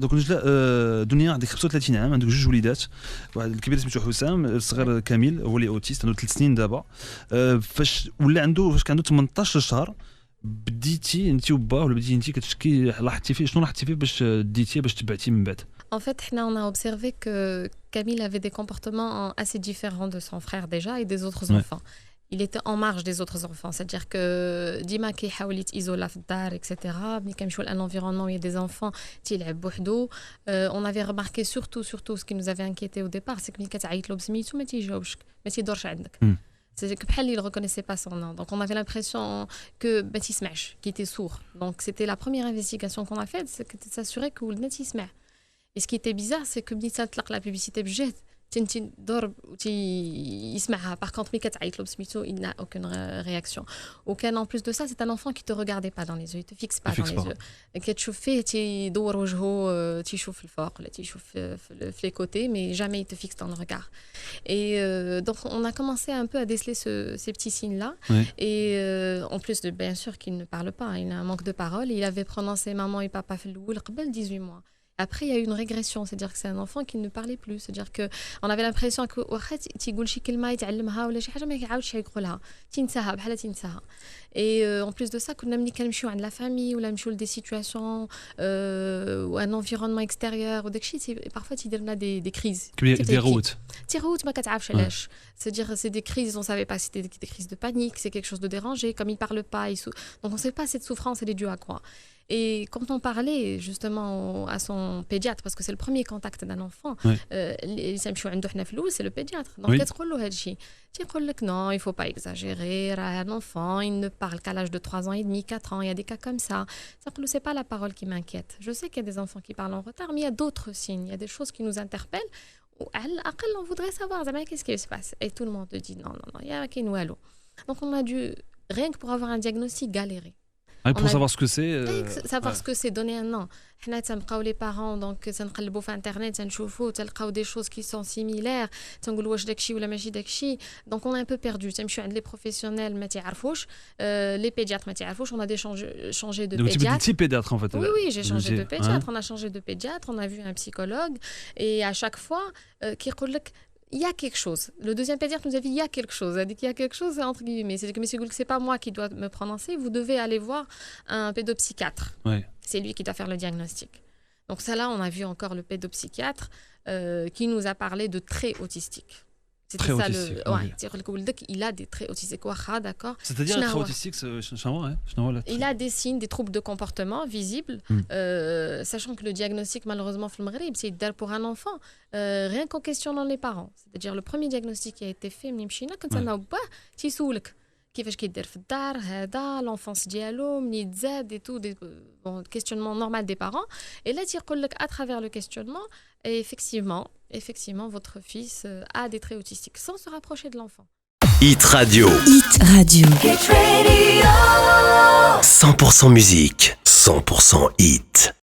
دوك نجلاء دنيا عندك 35 عام، عندك جوج وليدات، واحد الكبير سميتو حسام، الصغير كامل هو اللي اوتيست عنده 3 سنين دابا. فاش ولا عنده فاش كان عنده 18 شهر بديتي انت وباه ولا بديتي انت كتشكي لاحظتي فيه شنو لاحظتي فيه باش ديتي باش تبعتي من بعد؟ En fait, on a observé que Camille avait des comportements assez différents de son frère déjà et des autres Ouais. enfants. Il était en marge des autres enfants, c'est-à-dire que Dima qui حاول يتيزولا في الدار etc. ملي كنمشيو لان environnement où il y a des enfants تيلعب بوحدو. On avait remarqué surtout ce qui nous avait inquiété au départ, c'est que ملي كتعيط له بسميتو ما تيجاوبش ما تيدورش عندك. C'est que بحال il reconnaissait pas son nom. Donc on avait l'impression que ما تيسمعش, qu'il était sourd. Donc c'était la première investigation qu'on a faite, c'est de s'assurer que ولدنا تيسمع. Et ce qui était bizarre, c'est que ملي تطلق la publicité بجهد تنتي ضرب يسمعها. Par contre, ملي كتعيط له بسميتو, il n'a aucune réaction. Aucun en plus de ça, c'est un enfant qui te regardait pas dans les yeux, il te fixe pas dans les yeux. كتشوف فيه تيدور وجهه, تيشوف الفوق ولا تيشوف في les côtés, mais jamais il te fixe dans le regard. Et donc on a commencé un peu à déceler ces petits signes-là. Ouais. Et en plus de bien sûr qu'il ne parle pas, il a un manque de parole. Il avait prononcé maman et papa في الأول قبل 18 mois. Après, il y a eu une régression, c'est-à-dire que c'est un enfant qui ne parlait plus, c'est-à-dire que on avait l'impression que واخا تيقول شي كلمه يتعلمها ولا شي حاجه ما يعاودش يقولها, تنساها بحال تنساها. Et en plus de ça, كنا ملي كنمشيو عند la famille ولا نمشيو لدي situations ou un environnement extérieur وداكشي parfois تيدير لنا des crises. تيغوت تيغوت ما كتعرفش علاش. C'est-à-dire c'est des crises, on savait pas si c'était des crises de panique, c'est quelque chose de dérangé, comme il parle pas, donc on sait pas cette souffrance elle est due à quoi. Et quand on parlait justement à son pédiatre, parce que c'est le premier contact d'un enfant, c'est le pédiatre. Donc, qu'est-ce qu'on lui a dit? Non, il ne faut pas exagérer. Un enfant, il ne parle qu'à l'âge de 3 ans et demi, 4 ans. Il y a des cas comme ça. Ce n'est pas la parole qui m'inquiète. Je sais qu'il y a des enfants qui parlent en retard, mais il y a d'autres signes. Il y a des choses qui nous interpellent. On voudrait savoir qu'est-ce qui se passe. Et tout le monde te dit non, il y a qu'un wallo. Donc, on a dû, rien que pour avoir un diagnostic, galérer. Pour savoir ce que c'est. Savoir ce que c'est, donner un nom. حنا تنبقاو les parents donc تنقلبوا في internet تنشوفوا تلقاو des choses qui sont similaires تنقولوا واش داكشي ولا ماشي داكشي. Donc on est un peu perdu. تمشيو عند les professionnels ما تعرفوش, les pédiatres ما تعرفوش. On a changé de pédiatre. Donc tu es pédiatre en fait. Oui, j'ai changé de pédiatre. On a changé de pédiatre, on a vu un psychologue et à chaque fois كيقول لك il y a quelque chose. Le deuxième pédiatre nous a dit il y a quelque chose. Il a dit qu'il y a quelque chose entre guillemets. C'est que monsieur Goulk, c'est pas moi qui dois me prononcer. Vous devez aller voir un pédopsychiatre. Ouais. C'est lui qui doit faire le diagnostic. Donc ça là, on a vu encore le pédopsychiatre qui nous a parlé de traits autistiques. C'était très ça autistique, il a des traits autistiques. D'accord. C'est-à-dire très autistique, il a des signes, des troubles de comportement visibles, sachant que le diagnostic malheureusement c'est pour un enfant, rien qu'en questionnant les parents. C'est-à-dire le premier diagnostic qui a été fait quand on a pas تيسولك كيفاش كيدير في الدار هذا l'enfance ديالو مني تزاد et tout, bon questionnement normal des parents. Et là تيقول لك à travers le questionnement, et effectivement votre fils a des traits autistiques sans se rapprocher de l'enfant. Hit Radio. Hit Radio. 100% musique, 100% hit.